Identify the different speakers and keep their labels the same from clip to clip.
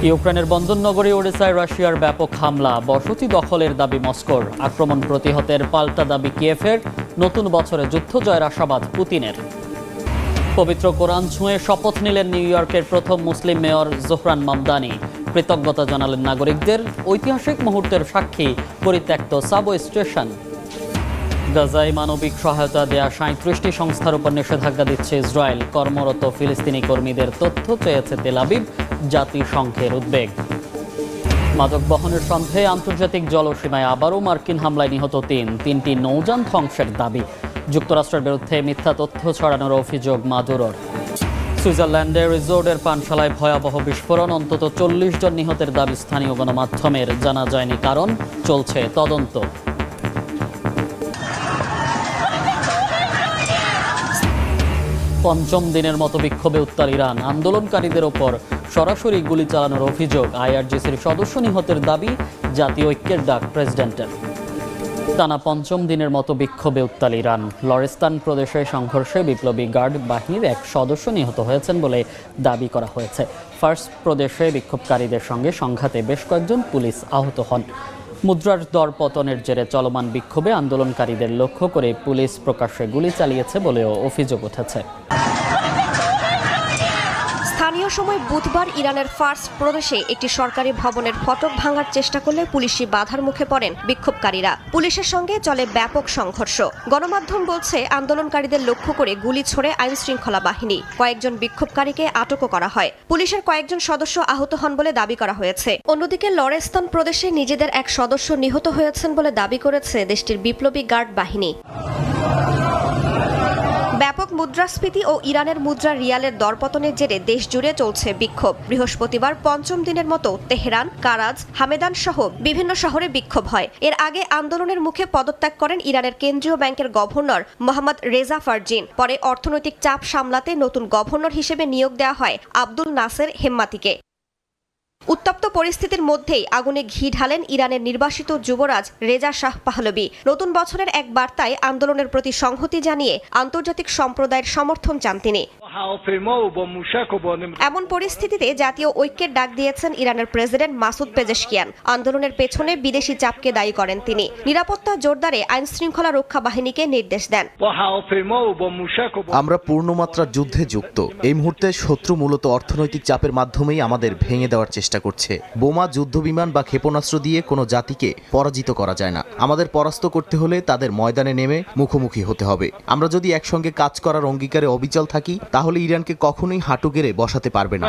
Speaker 1: ইউক্রেনের বন্দরনগরী ওডেসায় রাশিয়ার ব্যাপক হামলা, বসতি দখলের দাবি মস্কোর। আক্রমণ প্রতিহতের পাল্টা দাবি কিয়েভের। নতুন বছরে যুদ্ধ জয়ের আশাবাদ পুতিনের। পবিত্র কোরআন ছুঁয়ে শপথ নিলেন নিউ ইয়র্কের প্রথম মুসলিম মেয়র জোহরান মামদানি। কৃতজ্ঞতা জানালেন নাগরিকদের। ঐতিহাসিক মুহূর্তের সাক্ষী পরিত্যক্ত সাবওয়ে স্টেশন। গাজায় মানবিক সহায়তা দেয়া ৩৭টি সংস্থার উপর নিষেধাজ্ঞা দিচ্ছে ইসরায়েল। কর্মরত ফিলিস্তিনি কর্মীদের তথ্য চেয়েছে তেল আবিব। জাতিসংঘের উদ্বেগ। মাদক বহনের সন্দেহে আন্তর্জাতিক জলসীমায় আবারও মার্কিন হামলায় নিহত তিনটি নৌযান ধ্বংসের দাবি। যুক্তরাষ্ট্রের বিরুদ্ধে মিথ্যা তথ্য ছড়ানোর অভিযোগ মাদুরোর। সুইজারল্যান্ডের রিজোর্টের পানশালায় ভয়াবহ বিস্ফোরণ, অন্তত ৪০ জন নিহতের দাবি স্থানীয় গণমাধ্যমের। জানা যায়নি কারণ, চলছে তদন্ত। পঞ্চম দিনের মতো বিক্ষোভে উত্তাল ইরান। আন্দোলনকারীদের ওপর সরাসরি গুলি চালানোর অভিযোগ। আইআরজিসির সদস্য নিহতের দাবি। জাতীয় ঐক্যের ডাক প্রেসিডেন্টের। টানা পঞ্চম দিনের মতো বিক্ষোভে উত্তাল ইরান। লরেস্তান প্রদেশে সংঘর্ষে বিপ্লবী গার্ড বাহিনীর এক সদস্য নিহত হয়েছেন বলে দাবি করা হয়েছে। ফার্স প্রদেশে বিক্ষোভকারীদের সঙ্গে সংঘাতে বেশ কয়েকজন পুলিশ আহত হন। মুদ্রার দর পতনের জেরে চলমান বিক্ষোভে আন্দোলনকারীদের লক্ষ্য করে পুলিশ প্রকাশ্যে গুলি চালিয়েছে বলেও অভিযোগ উঠেছে।
Speaker 2: স্থানীয় সময় বুধবার ইরানের ফার্স প্রদেশে একটি সরকারি ভবনের ফটক ভাঙার চেষ্টা করলে পুলিশি বাধার মুখে পড়েন বিক্ষোভকারীরা। পুলিশের সঙ্গে চলে ব্যাপক সংঘর্ষ। গণমাধ্যম বলছে, আন্দোলনকারীদের লক্ষ্য করে গুলি ছোড়ে আইন শৃঙ্খলা বাহিনী। কয়েকজন বিক্ষোভকারীকে আটকও করা হয়। পুলিশের কয়েকজন সদস্য আহত হন বলে দাবি করা হয়েছে। অন্যদিকে লরেস্তান প্রদেশে নিজেদের এক সদস্য নিহত হয়েছেন বলে দাবি করেছে দেশটির বিপ্লবী গার্ড বাহিনী। ব্যাপক মুদ্রাস্ফীতি ও ইরানের মুদ্রা রিয়ালের দরপতনের জেরে দেশ জুড়ে চলছে বিক্ষোভ। বৃহস্পতিবার পঞ্চম দিনের মতো তেহরান, কারাজ, হামেদান সহ বিভিন্ন শহরে বিক্ষোভ হয়। এর আগে আন্দোলনের মুখে পদত্যাগ করেন ইরানের কেন্দ্রীয় ব্যাংকের গভর্নর মোহাম্মদ রেজা ফারজিন। পরে অর্থনৈতিক চাপ সামলাতে নতুন গভর্নর হিসেবে নিয়োগ দেওয়া হয় আব্দুল নাসের হেম্মাতিকে। উত্তপ্ত পরিস্থিতির মধ্যেই আগুনে ঘি ঢালেন ইরানের নির্বাসিত যুবরাজ রেজা শাহ পাহলভি। নতুন বছরের এক বার্তায় আন্দোলনের প্রতি সংহতি জানিয়ে আন্তর্জাতিক সম্প্রদায়ের সমর্থন চান তিনি। এমন পরিস্থিতিতে জাতীয় ঐক্যের ডাক দিয়েছেন ইরানের প্রেসিডেন্ট মাসুদ পেজেশকিয়ান। আন্দোলনের পেছনে বিদেশি চাপকে দায়ী করেন তিনি। নিরাপত্তা জোরদারে আইন শৃঙ্খলা রক্ষা বাহিনীকে নির্দেশ দেন।
Speaker 3: আমরা পূর্ণমাত্রার যুদ্ধে যুক্ত। এই মুহূর্তে শত্রু মূলত অর্থনৈতিক চাপের মাধ্যমেই আমাদের ভেঙে দেওয়ার চেষ্টা করছে। বোমা, যুদ্ধবিমান বা ক্ষেপণাস্ত্র দিয়ে কোনো জাতিকে পরাজিত করা যায় না। আমাদের পরাস্ত করতে হলে তাদের ময়দানে নেমে মুখোমুখি হতে হবে। আমরা যদি একসঙ্গে কাজ করার অঙ্গীকারে অবিচল থাকি, তাহলে ইরানকে কখনোই হাঁটু গেড়ে বসাতে পারবে না।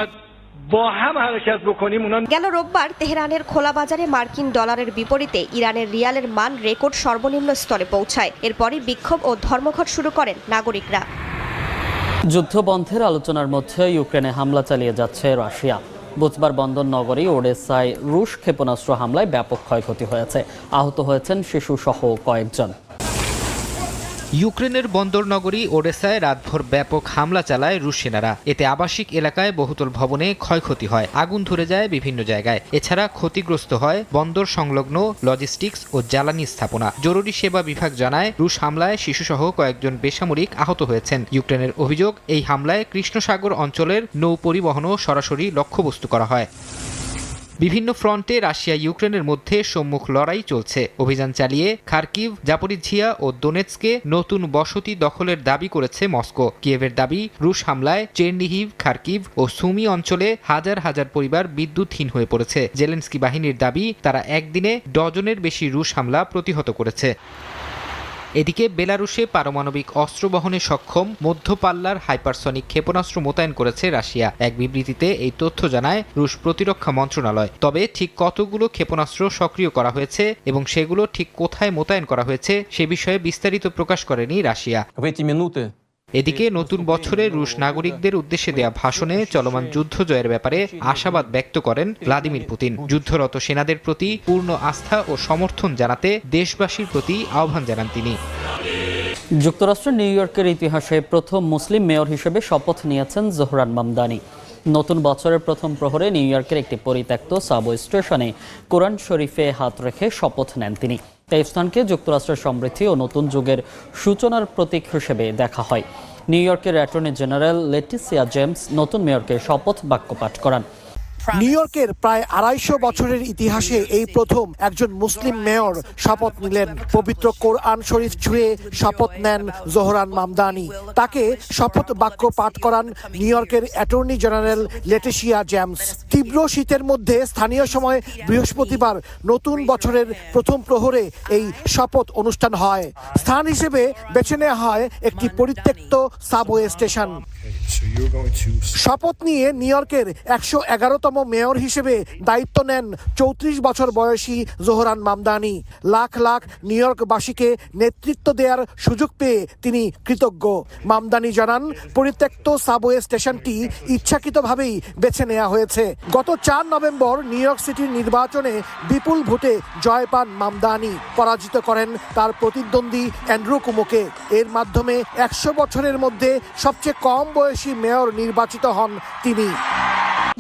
Speaker 2: গেল রোববার তেহরানের খোলা বাজারে মার্কিন ডলারের বিপরীতে ইরানের রিয়ালের মান রেকর্ড সর্বনিম্ন স্তরে পৌঁছায়। এরপরই বিক্ষোভ ও ধর্মঘট শুরু করেন নাগরিকরা।
Speaker 1: যুদ্ধ বন্ধের আলোচনার মধ্যে ইউক্রেনে হামলা চালিয়ে যাচ্ছে রাশিয়া। বুধবার বন্দরনগরী ওডেসায় রুশ ক্ষেপণাস্ত্র হামলায় ব্যাপক ক্ষয়ক্ষতি হয়েছে। আহত হয়েছেন শিশুসহ কয়েকজন।
Speaker 4: ইউক্রেনের বন্দরনগরী ওডেসায় রাতভর ব্যাপক হামলা চালায় রুশ সেনারা। এতে আবাসিক এলাকায় বহুতল ভবনে ক্ষয়ক্ষতি হয়, আগুন ধরে যায় বিভিন্ন জায়গায়। এছাড়া ক্ষতিগ্রস্ত হয় বন্দর সংলগ্ন লজিস্টিক্স ও জ্বালানি স্থাপনা। জরুরি সেবা বিভাগ জানায়, রুশ হামলায় শিশুসহ কয়েকজন বেসামরিক আহত হয়েছেন। ইউক্রেনের অভিযোগ, এই হামলায় কৃষ্ণসাগর অঞ্চলের নৌ পরিবহনও সরাসরি লক্ষ্যবস্তু করা হয়। বিভিন্ন ফ্রন্টে রাশিয়া ইউক্রেনের মধ্যে সম্মুখ লড়াই চলছে। অভিযান চালিয়ে খার্কিভ, জাপোরিঝিয়া ও দোনেৎস্কে নতুন বসতি দখলের দাবি করেছে মস্কো। কিয়েভের দাবি, রুশ হামলায় চেরনিহিভ, খার্কিভ ও সুমি অঞ্চলে হাজার হাজার পরিবার বিদ্যুৎহীন হয়ে পড়েছে। জেলেনস্কি বাহিনীর দাবি, তারা একদিনে ডজনের বেশি রুশ হামলা প্রতিহত করেছে। এদিকে বেলারুশে পারমাণবিক অস্ত্র বহনে সক্ষম মধ্যপাল্লার হাইপারসনিক ক্ষেপণাস্ত্র মোতায়েন করেছে রাশিয়া। এক বিবৃতিতে এই তথ্য জানায় রুশ প্রতিরক্ষা মন্ত্রণালয়। তবে ঠিক কতগুলো ক্ষেপণাস্ত্র সক্রিয় করা হয়েছে এবং সেগুলো ঠিক কোথায় মোতায়েন করা হয়েছে সে বিষয়ে বিস্তারিত প্রকাশ করেনি রাশিয়া। এদিকে নতুন বছরে রুশ নাগরিকদের উদ্দেশ্যে দেয়া ভাষণে চলমান যুদ্ধ জয়ের ব্যাপারে আশাবাদ ব্যক্ত করেন ভ্লাদিমির পুতিন। যুদ্ধরত সেনাদের প্রতি পূর্ণ আস্থা ও সমর্থন জানাতে দেশবাসীর প্রতি আহ্বান জানান তিনি।
Speaker 1: যুক্তরাষ্ট্রের নিউ ইয়র্কের ইতিহাসে প্রথম মুসলিম মেয়র হিসেবে শপথ নিয়েছেন জোহরান মামদানি। নতুন বছরের প্রথম প্রহরে নিউ ইয়র্কের একটি পরিত্যক্ত সাবওয়ে স্টেশনে কোরআন শরীফে হাত রেখে শপথ নেন তিনি। এই স্থানকে যুক্তরাষ্ট্রের সমৃদ্ধি ও নতুন যুগের সূচনার প্রতীক হিসেবে দেখা হয়। নিউ ইয়র্কের অ্যাটর্নি জেনারেল লেটিসিয়া জেমস নতুন মেয়রকে শপথ বাক্য পাঠ করান।
Speaker 5: নিউ ইয়র্কের প্রায় ২৫০ বছরের ইতিহাসে এই প্রথম একজন মুসলিম মেয়র শপথ নিলেন। পবিত্র কোরআন শরীফ ছুঁয়ে শপথ নেন জোহরান মামদানি। তাকে শপথ বাক্য পাঠ করান নিউ ইয়র্কের অ্যাটর্নি জেনারেল লেটিশিয়া জেমস। তীব্র শীতের মধ্যে স্থানীয় সময় বৃহস্পতিবার নতুন বছরের প্রথম প্রহরে এই শপথ অনুষ্ঠান হয়। স্থান হিসেবে বেছে নেওয়া হয় একটি পরিত্যক্ত সাবওয়ে স্টেশন। শপথ নিয়ে নিউ ইয়র্কের ১১১তম মেয়র হিসেবে দায়িত্ব নেন ৩৪ বছর বয়সী জোহরান মামদানি। লাখ লাখ নিউ ইয়র্কবাসীকে নেতৃত্ব দেওয়ার সুযোগ পেয়ে তিনি কৃতজ্ঞ। মামদানি জানান, পরিত্যক্ত সাবওয়ে স্টেশনটি ইচ্ছাকৃতভাবেই বেছে নেওয়া হয়েছে। গত ৪ নভেম্বর নিউ ইয়র্ক সিটির নির্বাচনে বিপুল ভোটে জয় পান মামদানি। পরাজিত করেন তার প্রতিদ্বন্দ্বী অ্যান্ড্রু কুমোকে। এর মাধ্যমে ১০০ বছরের মধ্যে সবচেয়ে কম বয়সী মেয়র নির্বাচিত হন তিনি।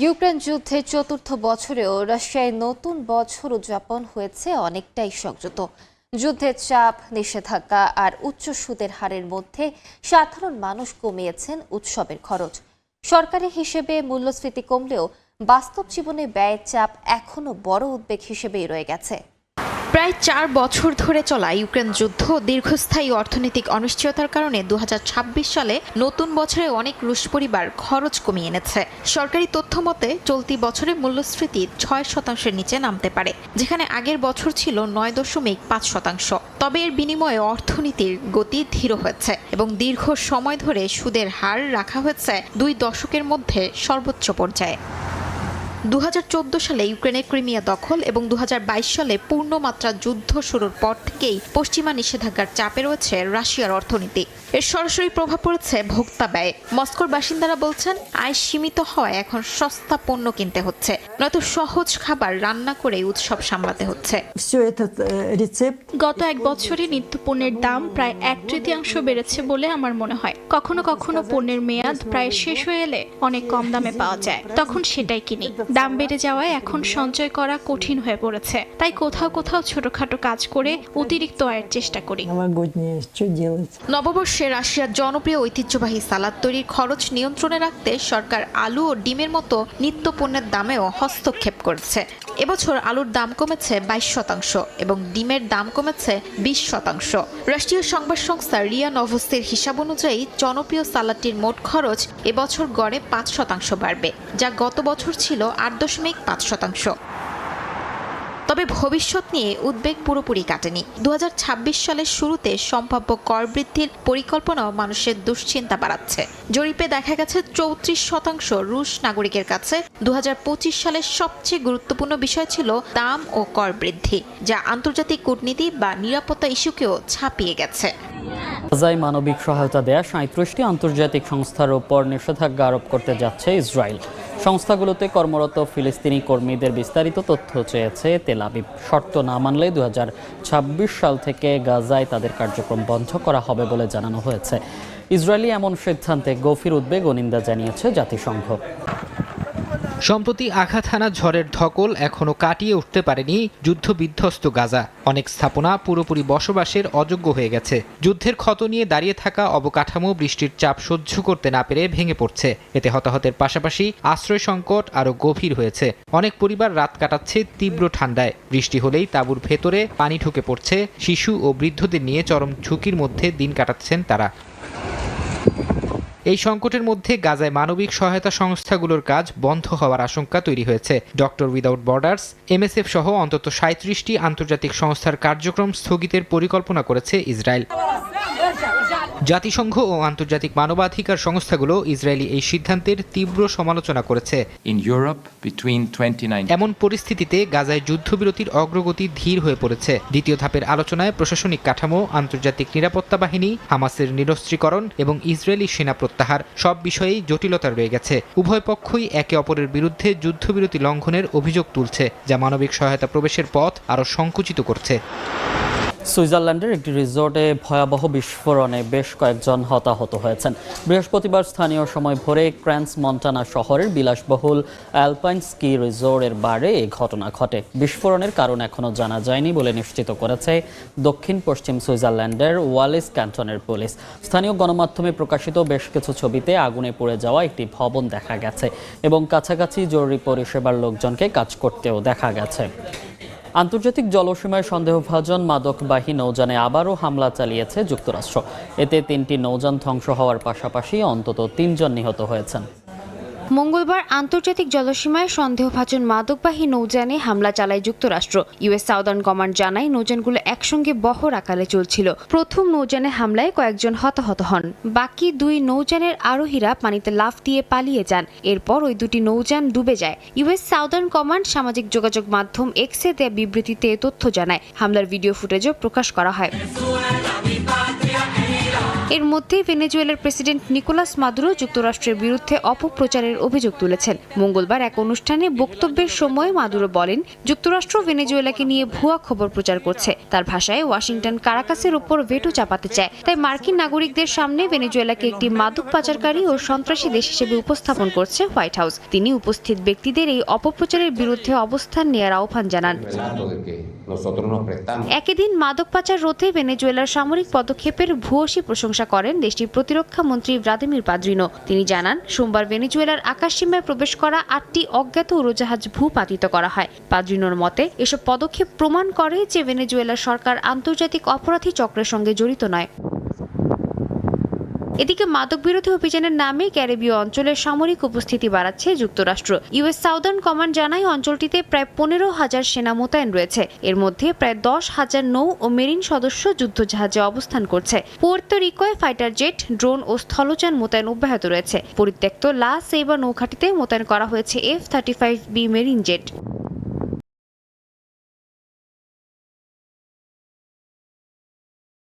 Speaker 6: ইউক্রেন যুদ্ধের ৪র্থ বছরেও রাশিয়ায় নতুন বছর উদযাপন হয়েছে অনেকটাই সংযত। যুদ্ধের চাপ, নিষেধাজ্ঞা আর উচ্চ সুদের হারের মধ্যে সাধারণ মানুষ কমিয়েছেন উৎসবের খরচ। সরকারি হিসেবে মূল্যস্ফীতি কমলেও বাস্তব জীবনে ব্যয়ের চাপ এখনও বড় উদ্বেগ হিসেবেই রয়ে গেছে।
Speaker 7: প্রায় ৪ বছর ধরে চলা ইউক্রেন যুদ্ধ দীর্ঘস্থায়ী অর্থনৈতিক অনিশ্চয়তার কারণে ২০২৬ সালে নতুন বছরে অনেক রুশ পরিবার খরচ কমিয়ে এনেছে। সরকারি তথ্য মতে চলতি বছরে মূল্যস্ফীতি ৬% নিচে নামতে পারে, যেখানে আগের বছর ছিল ৯.৫%। তবে এর বিনিময়ে অর্থনীতির গতি ধীর হয়েছে এবং দীর্ঘ সময় ধরে সুদের হার রাখা হয়েছে ২ দশকের মধ্যে সর্বোচ্চ পর্যায়ে। ২০১৪ সালে ইউক্রেনের ক্রিমিয়া দখল এবং ২০২২ সালে পূর্ণমাত্রা যুদ্ধ শুরুর পর থেকেই পশ্চিমা নিষেধাজ্ঞার চাপে রয়েছে রাশিয়ার অর্থনীতি। এর সরাসরি প্রভাব পড়েছে ভোক্তা ব্যয়ে। মস্কোর বাসিন্দারা বলছেন, আয় সীমিত হওয়ায় এখন সস্তা পণ্য কিনতে হচ্ছে, নয়তো সহজ খাবার রান্না করে উৎসব সামলাতে হচ্ছে।
Speaker 8: গত ১ বছরে নিত্যপণ্যের দাম প্রায় ১/৩ বেড়েছে বলে আমার মনে হয়। কখনো কখনো পণ্যের মেয়াদ প্রায় শেষ হয়ে এলে অনেক কম দামে পাওয়া যায়, তখন সেটাই কিনি। দাম বেড়ে যাওয়ায় এখন সঞ্চয় করা কঠিন হয়ে পড়েছে, তাই কোথাও কোথাও ছোটখাটো কাজ করে অতিরিক্ত আয়ের চেষ্টা করি।
Speaker 7: নববর্ষে রাশিয়ার জনপ্রিয় ঐতিহ্যবাহী সালাদ তৈরির খরচ নিয়ন্ত্রণে রাখতে সরকার আলু ও ডিমের মতো নিত্য পণ্যের দামেও হস্তক্ষেপ করেছে। এবছর আলুর দাম কমেছে ২২% এবং ডিমের দাম কমেছে ২০%। রাষ্ট্রীয় সংবাদ সংস্থা রিয়া নভোস্তির হিসাব অনুযায়ী জনপ্রিয় সালাদটির মোট খরচ এবছর গড়ে ৫% বাড়বে, যা গত বছর ছিল ৮.৫%। তবে ভবিষ্যৎ নিয়ে উদ্বেগ পুরোপুরি কাটেনি। ২০২৬ সালের শুরুতে সম্ভাব্য কর বৃদ্ধির পরিকল্পনাও মানুষের দুশ্চিন্তা বাড়াচ্ছে। জরিপে দেখা গেছে ৩৪% রুশ নাগরিকের কাছে ২০২৫ সালের সবচেয়ে গুরুত্বপূর্ণ বিষয় ছিল দাম ও কর বৃদ্ধি, যা আন্তর্জাতিক কূটনীতি বা নিরাপত্তা ইস্যুকেও ছাপিয়ে গেছে।
Speaker 1: গাজায় মানবিক সহায়তা দেয়া ৩৭টি আন্তর্জাতিক সংস্থার উপর নিষেধাজ্ঞা আরোপ করতে যাচ্ছে ইসরায়েল। সংস্থাগুলোতে কর্মরত ফিলিস্তিনি কর্মীদের বিস্তারিত তথ্য চেয়েছে তেল আবিব। শর্ত না মানলে ২০২৬ সাল থেকে গাজায় তাদের কার্যক্রম বন্ধ করা হবে বলে জানানো হয়েছে। ইসরায়েলি এমন সিদ্ধান্তে গভীর উদ্বেগ ও নিন্দা জানিয়েছে জাতিসংঘ।
Speaker 4: সম্প্রতি আঘাত হানা ঝড়ের ধকল এখনো কাটিয়ে উঠতে পারেনি যুদ্ধবিধ্বস্ত গাজা। অনেক স্থাপনা পুরোপুরি বসবাসের অযোগ্য হয়ে গেছে। যুদ্ধের ক্ষত নিয়ে দাঁড়িয়ে থাকা অবকাঠামো বৃষ্টির চাপ সহ্য করতে না পেরে ভেঙে পড়ছে। এতে হতাহতের পাশাপাশি আশ্রয় সংকট আরও গভীর হয়েছে। অনেক পরিবার রাত কাটাচ্ছে তীব্র ঠান্ডায়। বৃষ্টি হলেই তাঁবুর ভেতরে পানি ঢুকে পড়ছে। শিশু ও বৃদ্ধদের নিয়ে চরম ঝুঁকির মধ্যে দিন কাটাচ্ছেন তারা। এই সংকটের মধ্যে গাজায় মানবিক সহায়তা সংস্থাগুলোর কাজ বন্ধ হওয়ার আশঙ্কা তৈরি হয়েছে। ডক্টর উইদাউট বর্ডার্স, MSF সহ অন্তত ৩৭টি আন্তর্জাতিক সংস্থার কার্যক্রম স্থগিতের পরিকল্পনা করেছে ইসরায়েল। জাতিসংঘ ও আন্তর্জাতিক মানবাধিকার সংস্থাগুলো ইসরায়েলি এই সিদ্ধান্তের তীব্র সমালোচনা করেছে। এমন পরিস্থিতিতে গাজায় যুদ্ধবিরতির অগ্রগতি ধীর হয়ে পড়েছে। দ্বিতীয় ধাপের আলোচনায় প্রশাসনিক কাঠামো, আন্তর্জাতিক নিরাপত্তা বাহিনী, হামাসের নিরস্ত্রীকরণ এবং ইসরায়েলি সেনা প্রত্যাহার সব বিষয়েই জটিলতা রয়ে গেছে। উভয় পক্ষই একে অপরের বিরুদ্ধে যুদ্ধবিরতি লঙ্ঘনের অভিযোগ তুলছে, যা মানবিক সহায়তা প্রবেশের পথ আরও সংকুচিত করছে।
Speaker 1: সুইজারল্যান্ডের একটি রিসোর্টে ভয়াবহ বিস্ফোরণে বেশ কয়েকজন হতাহত হয়েছেন। বৃহস্পতিবার স্থানীয় সময় ভোরে ক্র্যান্স মন্টানা শহরের বিলাসবহুল অ্যালপাইন স্কি রিসোর্টের বারে এই ঘটনা ঘটে। বিস্ফোরণের কারণ এখনও জানা যায়নি বলে নিশ্চিত করেছে দক্ষিণ পশ্চিম সুইজারল্যান্ডের ওয়ালিস ক্যান্টনের পুলিশ। স্থানীয় গণমাধ্যমে প্রকাশিত বেশ কিছু ছবিতে আগুনে পুড়ে যাওয়া একটি ভবন দেখা গেছে এবং কাছাকাছি জরুরি পরিষেবার লোকজনকে কাজ করতেও দেখা গেছে। আন্তর্জাতিক জলসীমায় সন্দেহভাজন মাদকবাহী নৌযানে আবারও হামলা চালিয়েছে যুক্তরাষ্ট্র। এতে 3টি নৌযান ধ্বংস হওয়ার পাশাপাশি অন্তত 3 জন নিহত হয়েছেন।
Speaker 9: মঙ্গলবার আন্তর্জাতিক জলসীমায় সন্দেহভাজন মাদকবাহী নৌযানে হামলা চালায় যুক্তরাষ্ট্র। ইউএস সাউদার্ন কমান্ড জানায় নৌযানগুলো একসঙ্গে বহর আকারে চলছিল। প্রথম নৌযানে হামলায় কয়েকজন হতাহত হন। বাকি 2 নৌযানের আরোহীরা পানিতে লাফ দিয়ে পালিয়ে যান। এরপর ওই 2টি নৌযান ডুবে যায়। ইউএস সাউদার্ন কমান্ড সামাজিক যোগাযোগ মাধ্যম এক্সে দেয়া বিবৃতিতে এ তথ্য জানায়। হামলার ভিডিও ফুটেজও প্রকাশ করা হয়। এর মধ্যে ভেনেজুয়েলার প্রেসিডেন্ট নিকোলাস মাদুরো যুক্তরাষ্ট্রের বিরুদ্ধে অপপ্রচারের অভিযোগ তুলেছেন। মঙ্গলবার এক অনুষ্ঠানে বক্তব্যের সময় মাদুরো বলেন, যুক্তরাষ্ট্র ভেনেজুয়েলাকে নিয়ে ভুয়া খবর প্রচার করছে। তার ভাষায়, ওয়াশিংটন কারাকাসের উপর ভেটো চাপাতে চায়। তাই মার্কিন নাগরিকদের সামনে ভেনেজুয়েলাকে একটি মাদক পাচারকারী ও সন্ত্রাসী দেশ হিসেবে উপস্থাপন করছে হোয়াইট হাউস। তিনি উপস্থিত ব্যক্তিদের এই অপপ্রচারের বিরুদ্ধে অবস্থান নেওয়ার আহ্বান জানান। একই দিন মাদক পাচার রোধে ভেনেজুয়েলার সামরিক পদক্ষেপের ভূয়সী প্রশংসা করেন দেশটির প্রতিরক্ষা মন্ত্রী ভ্লাদিমির পাদ্রিনো। তিনি জানান, সোমবার ভেনেজুয়েলার আকাশসীমায় প্রবেশ করা 8টি অজ্ঞাত উড়োজাহাজ ভূপাতিত করা হয়। পাদ্রিনোর মতে, এসব পদক্ষেপ প্রমাণ করে যে ভেনেজুয়েলার সরকার আন্তর্জাতিক অপরাধী চক্রের সঙ্গে জড়িত নয়। এদিকে মাদক বিরোধী অভিযানের নামে ক্যারিবীয় অঞ্চলে সামরিক উপস্থিতি বাড়াচ্ছে যুক্তরাষ্ট্র। ইউএস সাউদার্ন কমান্ড জানায় অঞ্চলটিতে প্রায় 15,000 সেনা মোতায়েন রয়েছে। এর মধ্যে প্রায় 10,000 নৌ ও মেরিন সদস্য যুদ্ধজাহাজে অবস্থান করছে। পুয়ের্তো রিকোয় ফাইটার জেট, ড্রোন ও স্থলযান মোতায়েন অব্যাহত রয়েছে। পরিত্যক্ত লা সেইবা নৌঘাটিতে মোতায়েন করা হয়েছে F-35B মেরিন জেট।